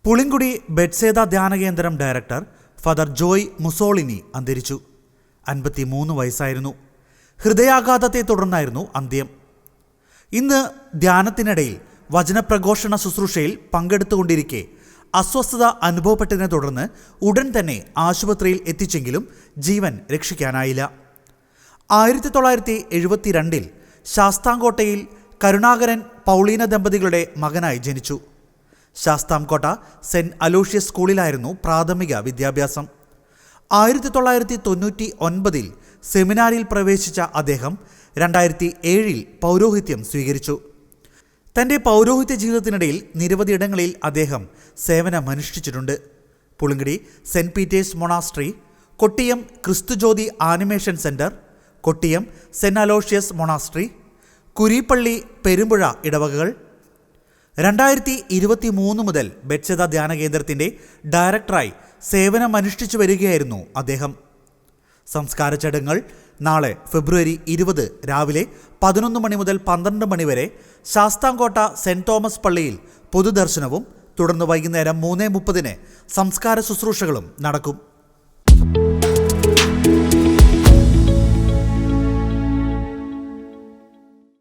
Pulinkudi Bethsaida ധ്യാനകേന്ദ്രം director father Joy Mussolini അന്തരിച്ചു. 53 വയസ്സായിരുന്നു. ഹൃദയാഘാതത്തെ തുടർന്നായിരുന്നു അന്ത്യം. ഇന്ന് ധ്യാനത്തിനിടയിൽ വചനപ്രഘോഷണ ശുശ്രൂഷയിൽ പങ്കെടുത്തുകൊണ്ടിരിക്കെ അസ്വസ്ഥത അനുഭവപ്പെട്ടതിനെ തുടർന്ന് ഉടൻ തന്നെ ആശുപത്രിയിൽ എത്തിച്ചെങ്കിലും ജീവൻ രക്ഷിക്കാനായില്ല. 1972 ശാസ്താംകോട്ടയിൽ കരുണാകരൻ പൗളീന ദമ്പതികളുടെ മകനായി ജനിച്ചു. ശാസ്താംകോട്ട സെന്റ് അലോഷ്യസ് സ്കൂളിലായിരുന്നു പ്രാഥമിക വിദ്യാഭ്യാസം. 1999 സെമിനാരിയിൽ പ്രവേശിച്ച അദ്ദേഹം 2007 പൗരോഹിത്യം സ്വീകരിച്ചു. തൻ്റെ പൗരോഹിത്യ ജീവിതത്തിനിടയിൽ നിരവധിയിടങ്ങളിൽ അദ്ദേഹം സേവനമനുഷ്ഠിച്ചിട്ടുണ്ട്. Pulinkudi saint Peter's monastery, Kottiyam Kristujyothi animation centre, Kottiyam saint Aloysius monastery, Kureepalli, Perumpuzha ഇടവകകൾ. 2023 മുതൽ ബെറ്റ്സേദ ധ്യാനകേന്ദ്രത്തിൻ്റെ ഡയറക്ടറായി സേവനമനുഷ്ഠിച്ചു വരികയായിരുന്നു അദ്ദേഹം. സംസ്കാര ചടങ്ങുകൾ നാളെ ഫെബ്രുവരി 20 രാവിലെ 11 മണി മുതൽ 12 മണി വരെ ശാസ്താംകോട്ട സെന്റ് തോമസ് പള്ളിയിൽ പൊതുദർശനവും തുടർന്ന് വൈകുന്നേരം 3:30 സംസ്കാര ശുശ്രൂഷകളും നടക്കും.